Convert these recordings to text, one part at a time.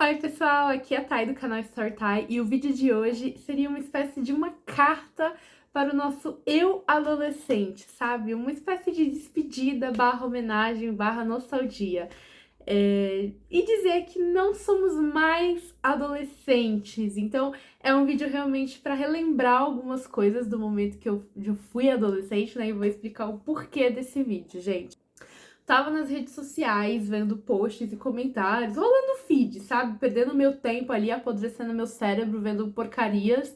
Oi pessoal, aqui é a Thay do canal Storytime e o vídeo de hoje seria uma espécie de uma carta para o nosso eu adolescente, sabe? Uma espécie de despedida, barra homenagem, barra nostalgia. E dizer que não somos mais adolescentes. Então é um vídeo realmente para relembrar algumas coisas do momento que eu fui adolescente, né? E vou explicar o porquê desse vídeo, gente. Tava nas redes sociais, vendo posts e comentários, rolando feed, sabe? Perdendo meu tempo ali, apodrecendo meu cérebro, vendo porcarias.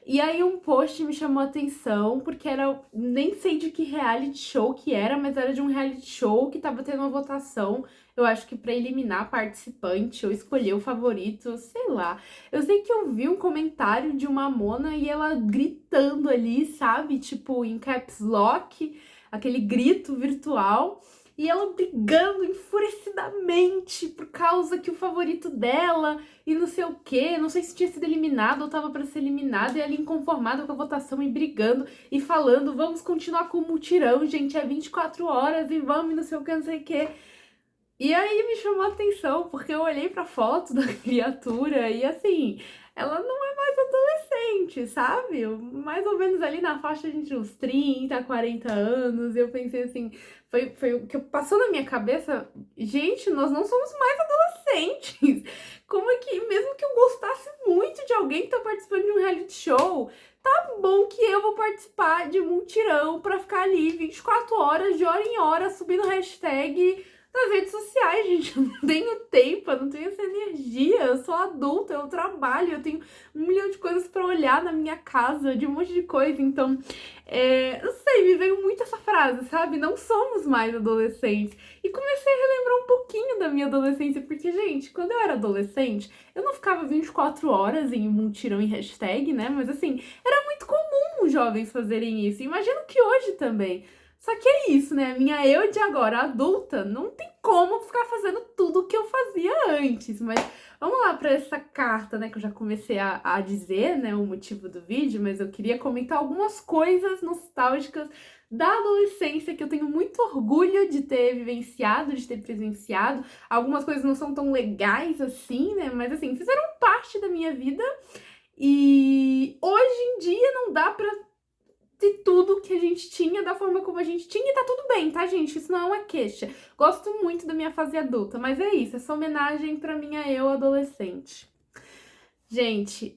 E aí um post me chamou a atenção, porque era, nem sei de que reality show que era, mas era de um reality show que tava tendo uma votação, eu acho que pra eliminar participante ou escolher o favorito, sei lá. Eu sei que eu vi um comentário de uma Mona e ela gritando ali, sabe? Tipo, em caps lock, aquele grito virtual. E ela brigando enfurecidamente por causa que o favorito dela e não sei o quê, não sei se tinha sido eliminado ou tava pra ser eliminado, e ela inconformada com a votação e brigando e falando, vamos continuar com o mutirão, gente, é 24 horas e vamos, não sei o que, não sei o quê. E aí me chamou a atenção, porque eu olhei pra foto da criatura e assim, ela não é mais adolescente, sabe? Mais ou menos ali na faixa entre os 30, 40 anos, e eu pensei assim, foi o que passou na minha cabeça, gente, nós não somos mais adolescentes. Como é que, mesmo que eu gostasse muito de alguém que tá participando de um reality show, tá bom que eu vou participar de um mutirão pra ficar ali 24 horas, de hora em hora, subindo hashtag nas redes sociais, gente. Eu não tenho tempo, eu não tenho essa energia. Eu sou adulta, eu trabalho, eu tenho um milhão de coisas pra olhar na minha casa, de um monte de coisa. Então, não sei, me veio muito essa frase, sabe? Não somos mais adolescentes. E comecei a relembrar um pouquinho da minha adolescência, porque, gente, quando eu era adolescente, eu não ficava 24 horas em mutirão em hashtag, né? Mas, assim, era muito comum os jovens fazerem isso. Imagino que hoje também. Só que é isso, né? Minha eu de agora, adulta, não tem como ficar fazendo tudo o que eu fazia antes. Mas vamos lá para essa carta, né? Que eu já comecei a dizer, né? O motivo do vídeo, mas eu queria comentar algumas coisas nostálgicas da adolescência que eu tenho muito orgulho de ter vivenciado, de ter presenciado. Algumas coisas não são tão legais assim, né? Mas assim, fizeram parte da minha vida. E hoje em dia não dá pra de tudo que a gente tinha, da forma como a gente tinha, e tá tudo bem, tá, gente? Isso não é uma queixa. Gosto muito da minha fase adulta, mas é isso, essa homenagem pra minha eu adolescente. Gente,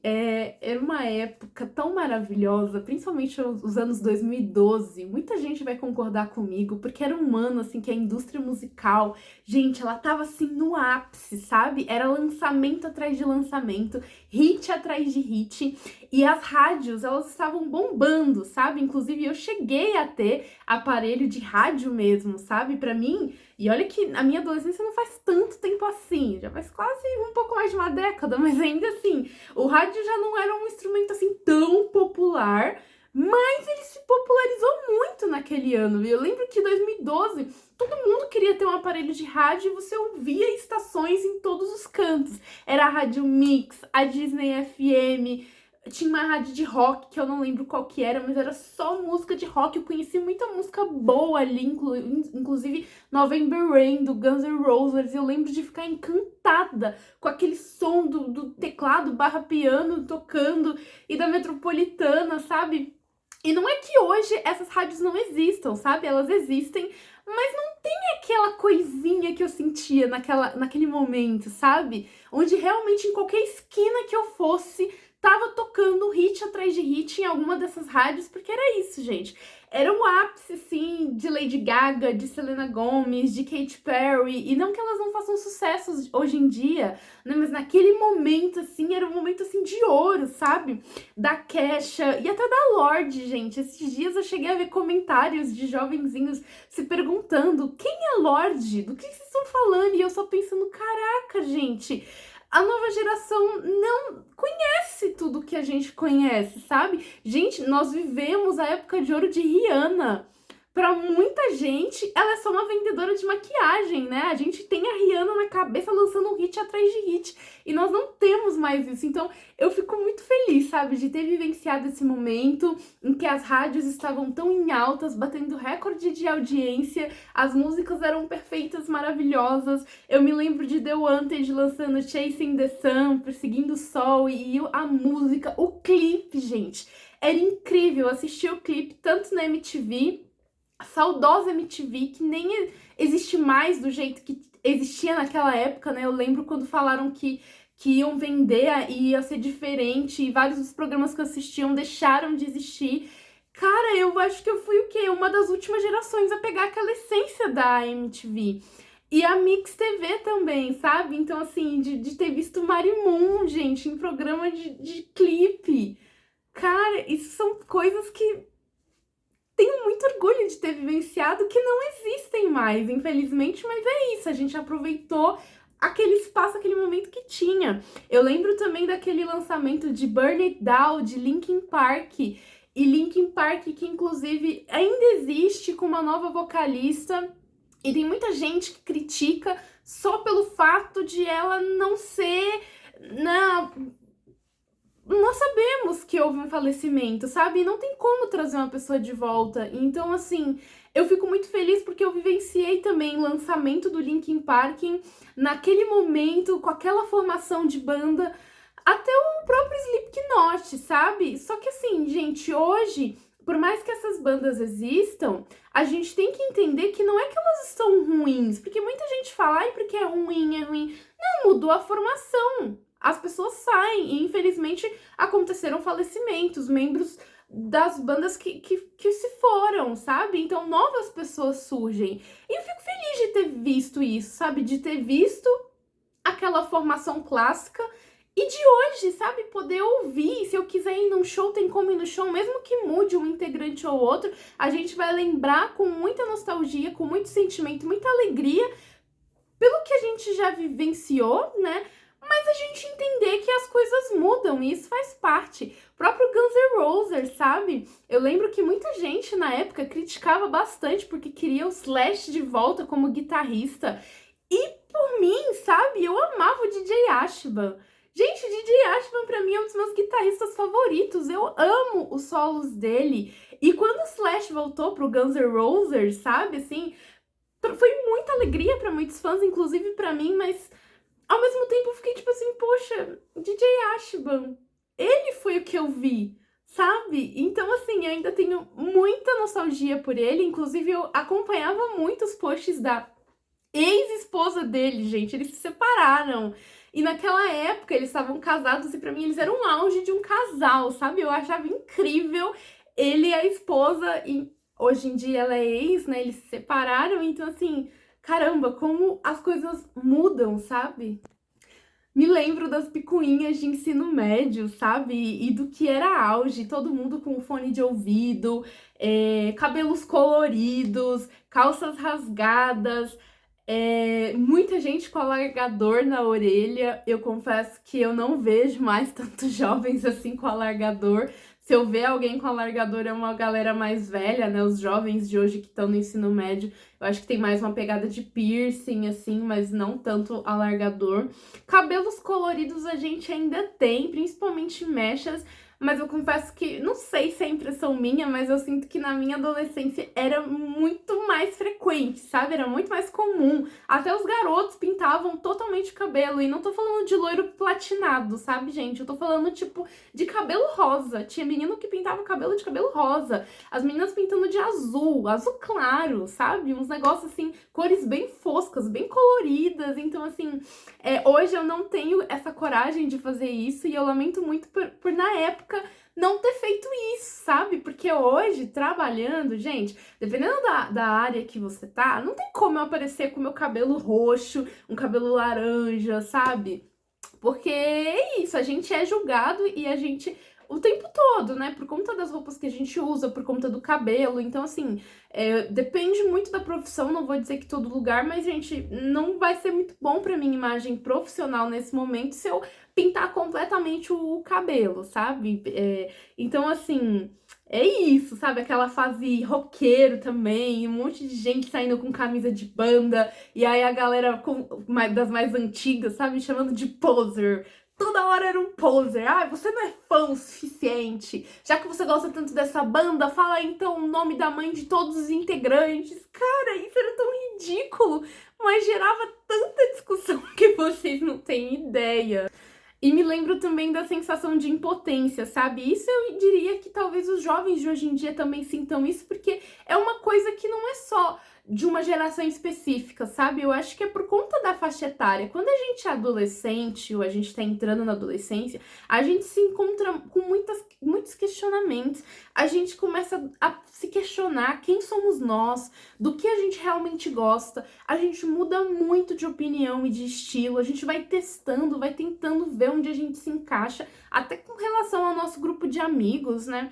era uma época tão maravilhosa, principalmente os anos 2012. Muita gente vai concordar comigo, porque era um ano, assim, que a indústria musical, gente, ela tava, assim, no ápice, sabe? Era lançamento atrás de lançamento, hit atrás de hit, e as rádios, elas estavam bombando, sabe? Inclusive, eu cheguei a ter aparelho de rádio mesmo, sabe? Pra mim, e olha que a minha adolescência não faz tanto tempo assim, já faz quase um pouco mais de uma década, mas ainda assim, o rádio já não era um instrumento assim tão popular, mas ele se popularizou muito naquele ano. Eu lembro que em 2012 todo mundo queria ter um aparelho de rádio e você ouvia estações em todos os cantos. Era a Rádio Mix, a Disney FM, tinha uma rádio de rock que eu não lembro qual que era, mas era só música de rock. Eu conheci muita música boa ali, inclusive November Rain, do Guns N' Roses. Eu lembro de ficar encantada com aquele som do teclado barra piano tocando e da Metropolitana, sabe? E não é que hoje essas rádios não existam, sabe? Elas existem, mas não tem aquela coisinha que eu sentia naquele momento, sabe? Onde realmente em qualquer esquina que eu fosse, tava tocando hit atrás de hit em alguma dessas rádios, porque era isso, gente. Era um ápice, assim, de Lady Gaga, de Selena Gomez, de Katy Perry, e não que elas não façam sucessos hoje em dia, né, mas naquele momento, assim, era um momento, assim, de ouro, sabe? Da Kesha e até da Lorde, gente. Esses dias eu cheguei a ver comentários de jovenzinhos se perguntando quem é Lorde? Do que vocês estão falando? E eu só pensando, caraca, gente, a nova geração não conhece tudo que a gente conhece, sabe? Gente, nós vivemos a época de ouro de Rihanna. pra muita gente, ela é só uma vendedora de maquiagem, né? A gente tem a Rihanna na cabeça lançando hit atrás de hit. E nós não temos mais isso. Então, eu fico muito feliz, sabe? De ter vivenciado esse momento em que as rádios estavam tão em altas, batendo recorde de audiência. As músicas eram perfeitas, maravilhosas. Eu me lembro de The Wanted lançando Chasing the Sun, Perseguindo o Sol. E a música, o clipe, gente. Era incrível. Eu assisti o clipe tanto na MTV... A saudosa MTV, que nem existe mais do jeito que existia naquela época, né? Eu lembro quando falaram que iam vender e ia ser diferente, e vários dos programas que assistiam deixaram de existir. Cara, eu acho que eu fui o quê? Uma das últimas gerações a pegar aquela essência da MTV. E a Mix TV também, sabe? Então, assim, de ter visto Marimun, gente, em programa de clipe. Cara, isso são coisas que tenho muito orgulho de ter vivenciado, que não existem mais, infelizmente, mas é isso, a gente aproveitou aquele espaço, aquele momento que tinha. Eu lembro também daquele lançamento de Burn It Down, de Linkin Park, e Linkin Park que inclusive ainda existe com uma nova vocalista, e tem muita gente que critica só pelo fato de ela não ser... Nós sabemos que houve um falecimento, sabe? E não tem como trazer uma pessoa de volta. Então, assim, eu fico muito feliz porque eu vivenciei também o lançamento do Linkin Park naquele momento, com aquela formação de banda, até o próprio Slipknot, sabe? Só que assim, gente, hoje, por mais que essas bandas existam, a gente tem que entender que não é que elas estão ruins, porque muita gente fala, ai, porque é ruim, é ruim. Não, mudou a formação. As pessoas saem e, infelizmente, aconteceram falecimentos, membros das bandas que se foram, sabe? Então, novas pessoas surgem. E eu fico feliz de ter visto isso, sabe? De ter visto aquela formação clássica e de hoje, sabe? Poder ouvir. Se eu quiser ir num show, tem como ir no show, mesmo que mude um integrante ou outro, a gente vai lembrar com muita nostalgia, com muito sentimento, muita alegria, pelo que a gente já vivenciou, né? Mas a gente entender que as coisas mudam e isso faz parte. O próprio Guns N' Roses, sabe? Eu lembro que muita gente na época criticava bastante porque queria o Slash de volta como guitarrista. E por mim, sabe? Eu amava o DJ Ashba. Gente, o DJ Ashba pra mim é um dos meus guitarristas favoritos. Eu amo os solos dele. E quando o Slash voltou pro Guns N' Roses, sabe? Assim, foi muita alegria pra muitos fãs, inclusive pra mim, mas... Ao mesmo tempo eu fiquei tipo assim, poxa, DJ Ashba, ele foi o que eu vi, sabe? Então assim, eu ainda tenho muita nostalgia por ele, inclusive eu acompanhava muito os posts da ex-esposa dele, gente, eles se separaram. E naquela época eles estavam casados e pra mim eles eram o auge de um casal, sabe? Eu achava incrível ele e a esposa, e hoje em dia ela é ex, né? Eles se separaram, então assim... Caramba, como as coisas mudam, sabe? Me lembro das picuinhas de ensino médio, sabe? E do que era auge, todo mundo com fone de ouvido, cabelos coloridos, calças rasgadas, muita gente com alargador na orelha. Eu confesso que eu não vejo mais tantos jovens assim com alargador. Se eu ver alguém com alargador, é uma galera mais velha, né? Os jovens de hoje que estão no ensino médio, eu acho que tem mais uma pegada de piercing, assim, mas não tanto alargador. Cabelos coloridos a gente ainda tem, principalmente mechas, mas eu confesso que, não sei se é impressão minha, mas eu sinto que na minha adolescência era muito mais frequente, sabe? Era muito mais comum. Até os garotos pintavam totalmente o cabelo, e não tô falando de loiro platinado, sabe, gente? Eu tô falando, tipo, de cabelo rosa. Tinha menino que pintava o cabelo de cabelo rosa. As meninas pintando de azul, azul claro, sabe? Uns negócios, assim, cores bem foscas, bem coloridas. Então, assim, hoje eu não tenho essa coragem de fazer isso, e eu lamento muito por na época, não ter feito isso, sabe? Porque hoje, trabalhando, gente, dependendo da área que você tá, não tem como eu aparecer com meu cabelo roxo, um cabelo laranja, sabe? Porque é isso, a gente é julgado e a gente o tempo todo, né? Por conta das roupas que a gente usa, por conta do cabelo. Então, assim, depende muito da profissão. Não vou dizer que todo lugar, mas, gente, não vai ser muito bom pra minha imagem profissional nesse momento se eu pintar completamente o cabelo, sabe? Então, assim, é isso, sabe? Aquela fase roqueiro também, um monte de gente saindo com camisa de banda, e aí a galera das mais antigas, sabe? Chamando de poser. Toda hora era um poser. Ah, você não é fã o suficiente. Já que você gosta tanto dessa banda, fala então o nome da mãe de todos os integrantes. Cara, isso era tão ridículo, mas gerava tanta discussão que vocês não têm ideia. E me lembro também da sensação de impotência, sabe? Isso eu diria que talvez os jovens de hoje em dia também sintam isso, porque é uma coisa que não é só de uma geração específica, sabe? Eu acho que é por conta da faixa etária. Quando a gente é adolescente ou a gente tá entrando na adolescência, a gente se encontra com muitos questionamentos. A gente começa a se questionar quem somos nós, do que a gente realmente gosta. A gente muda muito de opinião e de estilo. A gente vai testando, vai tentando ver onde a gente se encaixa, até com relação ao nosso grupo de amigos, né?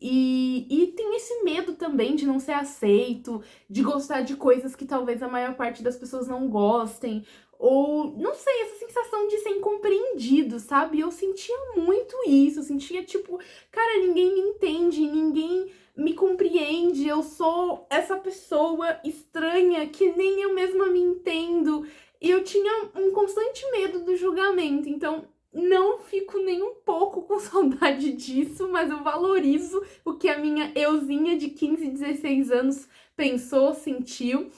E tem esse medo também de não ser aceito, de gostar de coisas que talvez a maior parte das pessoas não gostem, ou, não sei, essa sensação de ser incompreendido, sabe? Eu sentia muito isso, eu sentia tipo, cara, ninguém me entende, ninguém me compreende, eu sou essa pessoa estranha que nem eu mesma me entendo, e eu tinha um constante medo do julgamento, então não fico nem um pouco com saudade disso, mas eu valorizo o que a minha euzinha de 15, 16 anos pensou, sentiu.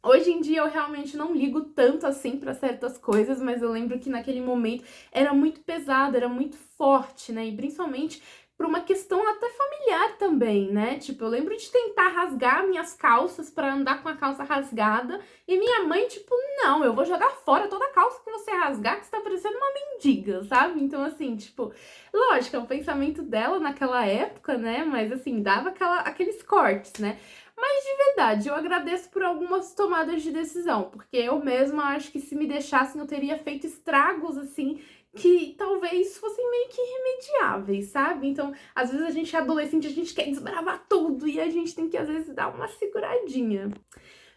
Hoje em dia eu realmente não ligo tanto assim pra certas coisas, mas eu lembro que naquele momento era muito pesado, era muito forte, né? E principalmente por uma questão até familiar também, né? Tipo, eu lembro de tentar rasgar minhas calças pra andar com a calça rasgada e minha mãe, tipo, não, eu vou jogar fora toda a calça que você rasgar, que você tá parecendo uma mendiga, sabe? Então, assim, tipo, lógico, é o pensamento dela naquela época, né? Mas, assim, dava aqueles cortes, né? Mas de verdade, eu agradeço por algumas tomadas de decisão, porque eu mesma acho que se me deixassem eu teria feito estragos, assim, que talvez fossem meio que irremediáveis, sabe? Então, às vezes a gente é adolescente, a gente quer desbravar tudo e a gente tem que, às vezes, dar uma seguradinha.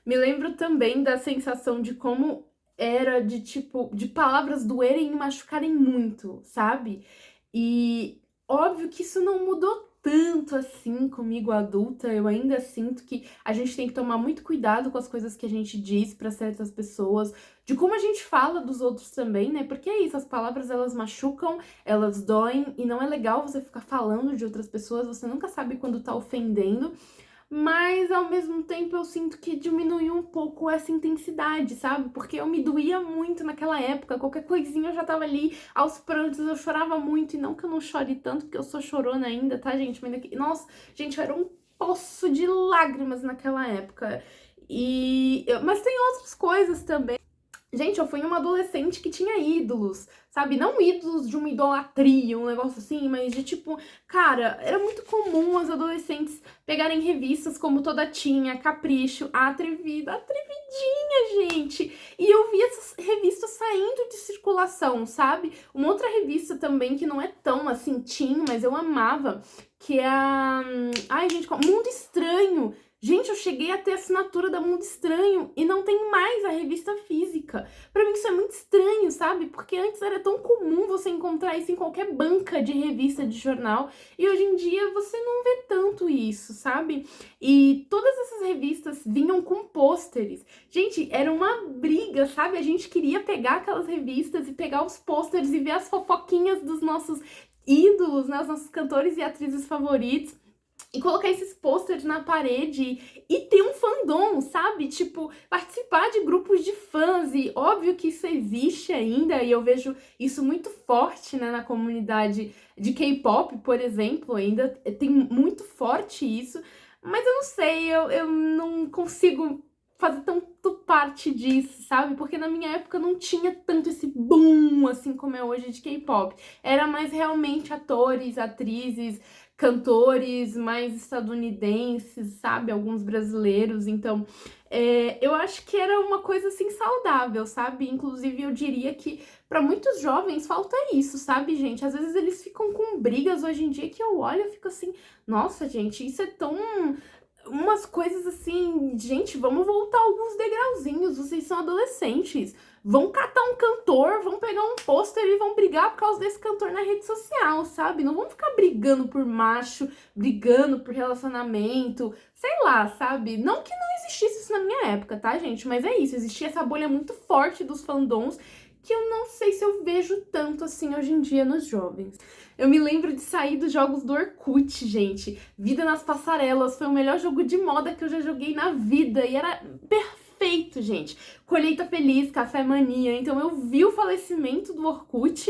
Me lembro também da sensação de como era de, tipo, de palavras doerem e machucarem muito, sabe? E óbvio que isso não mudou tanto assim comigo adulta, eu ainda sinto que a gente tem que tomar muito cuidado com as coisas que a gente diz para certas pessoas, de como a gente fala dos outros também, né? Porque é isso, as palavras elas machucam, elas doem e não é legal você ficar falando de outras pessoas, você nunca sabe quando tá ofendendo. Mas ao mesmo tempo eu sinto que diminuiu um pouco essa intensidade, sabe? Porque eu me doía muito naquela época, qualquer coisinha eu já tava ali aos prantos, eu chorava muito, e não que eu não chore tanto, porque eu sou chorona ainda, tá, gente? Mas nossa, gente, eu era um poço de lágrimas naquela época. Mas tem outras coisas também. Gente, eu fui uma adolescente que tinha ídolos, sabe? Não ídolos de uma idolatria, um negócio assim, mas de tipo, cara, era muito comum as adolescentes pegarem revistas como Toda Tinha, Capricho, A Atrevida, Atrevidinha, gente! E eu vi essas revistas saindo de circulação, sabe? Uma outra revista também que não é tão assim teen, mas eu amava, que é a... Ai, gente, Mundo Estranho! Gente, eu cheguei a ter assinatura da Mundo Estranho e não tem mais a revista física. Pra mim isso é muito estranho, sabe? Porque antes era tão comum você encontrar isso em qualquer banca de revista, de jornal. E hoje em dia você não vê tanto isso, sabe? E todas essas revistas vinham com pôsteres. Gente, era uma briga, sabe? A gente queria pegar aquelas revistas e pegar os pôsteres e ver as fofoquinhas dos nossos ídolos, né? Os nossos cantores e atrizes favoritos. E colocar esses pôsteres na parede e ter um fandom, sabe? Tipo, participar de grupos de fãs. E óbvio que isso existe ainda, e eu vejo isso muito forte, né, na comunidade de K-pop, por exemplo. Ainda tem muito forte isso. Mas eu não sei, eu não consigo fazer tanto parte disso, sabe? Porque na minha época não tinha tanto esse boom, assim como é hoje de K-pop. Era mais realmente atores, atrizes, cantores mais estadunidenses, sabe? Alguns brasileiros. Então, eu acho que era uma coisa assim saudável, sabe? Inclusive, eu diria que para muitos jovens falta isso, sabe, gente? Às vezes eles ficam com brigas hoje em dia que eu olho e fico assim, nossa, gente, isso é tão umas coisas assim, gente, vamos voltar alguns degrauzinhos, vocês são adolescentes. Vão catar um cantor, vão pegar um pôster e vão brigar por causa desse cantor na rede social, sabe? Não vão ficar brigando por macho, brigando por relacionamento, sei lá, sabe? Não que não existisse isso na minha época, tá, gente? Mas é isso, existia essa bolha muito forte dos fandoms que eu não sei se eu vejo tanto assim hoje em dia nos jovens. Eu me lembro de sair dos jogos do Orkut, gente. Vida nas Passarelas foi o melhor jogo de moda que eu já joguei na vida e era perfeito, gente. Colheita Feliz, Café Mania. Então eu vi o falecimento do Orkut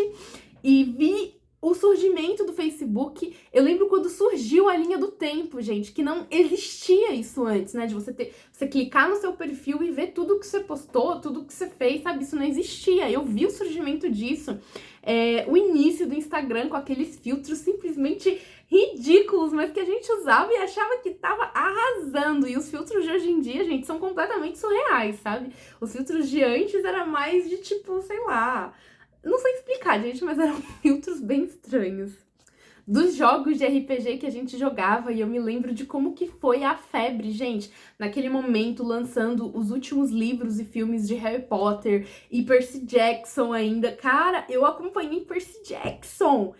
e vi o surgimento do Facebook. Eu lembro quando surgiu a linha do tempo, gente, que não existia isso antes, né? De você clicar no seu perfil e ver tudo que você postou, tudo que você fez, sabe? Isso não existia. Eu vi o surgimento disso. O início do Instagram com aqueles filtros simplesmente ridículos, mas que a gente usava e achava que tava arrasando. E os filtros de hoje em dia, gente, são completamente surreais, sabe? Os filtros de antes era mais de tipo, sei lá, não sei explicar, gente, mas eram filtros bem estranhos. Dos jogos de RPG que a gente jogava, e eu me lembro de como que foi a febre, gente, naquele momento lançando os últimos livros e filmes de Harry Potter e Percy Jackson ainda. Cara, eu acompanhei Percy Jackson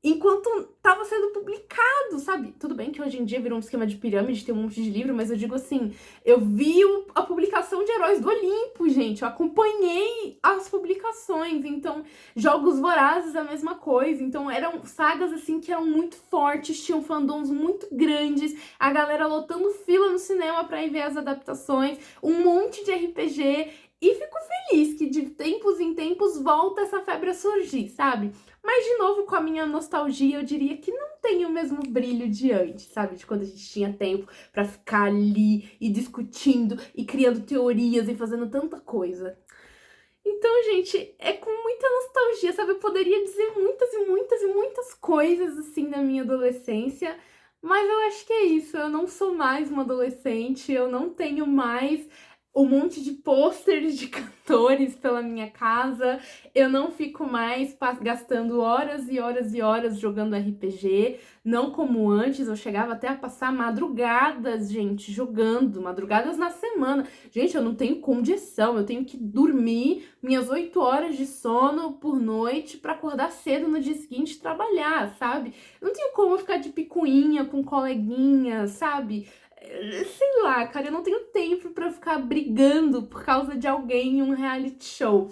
enquanto tava sendo publicado, sabe? Tudo bem que hoje em dia virou um esquema de pirâmide, tem um monte de livro, mas eu digo assim, eu vi a publicação de Heróis do Olimpo, gente, eu acompanhei as publicações, então, Jogos Vorazes a mesma coisa, então eram sagas assim que eram muito fortes, tinham fandoms muito grandes, a galera lotando fila no cinema pra ir ver as adaptações, um monte de RPG, e fico feliz que de tempos em tempos volta essa febre a surgir, sabe? Mas, de novo, com a minha nostalgia, eu diria que não tem o mesmo brilho de antes, sabe? De quando a gente tinha tempo pra ficar ali e discutindo e criando teorias e fazendo tanta coisa. Então, gente, é com muita nostalgia, sabe? Eu poderia dizer muitas e muitas e muitas coisas, assim, da minha adolescência, mas eu acho que é isso. Eu não sou mais uma adolescente, eu não tenho mais um monte de pôsteres de cantores pela minha casa, eu não fico mais gastando horas e horas e horas jogando RPG, não como antes, eu chegava até a passar madrugadas, gente, jogando, madrugadas na semana. Gente, eu não tenho condição, eu tenho que dormir minhas 8 horas de sono por noite pra acordar cedo no dia seguinte e trabalhar, sabe? Eu não tenho como ficar de picuinha com coleguinha, sabe? Sei lá, cara, eu não tenho tempo pra ficar brigando por causa de alguém em um reality show.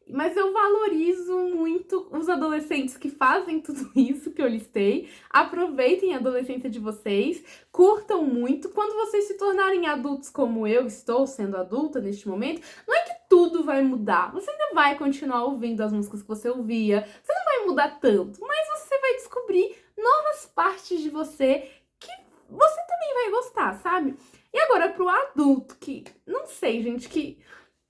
Mas eu valorizo muito os adolescentes que fazem tudo isso que eu listei. Aproveitem a adolescência de vocês, curtam muito. Quando vocês se tornarem adultos como eu estou sendo adulta neste momento, não é que tudo vai mudar. Você ainda vai continuar ouvindo as músicas que você ouvia, você não vai mudar tanto, mas você vai descobrir novas partes de você que você também vai gostar, sabe? E agora pro adulto que, não sei, gente, que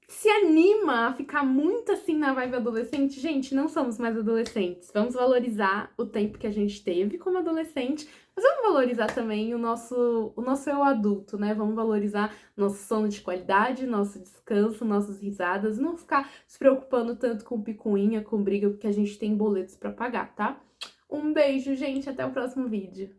se anima a ficar muito assim na vibe adolescente, gente, não somos mais adolescentes. Vamos valorizar o tempo que a gente teve como adolescente, mas vamos valorizar também o nosso eu adulto, né? Vamos valorizar nosso sono de qualidade, nosso descanso, nossas risadas, não ficar se preocupando tanto com picuinha, com briga, porque a gente tem boletos pra pagar, tá? Um beijo, gente, até o próximo vídeo.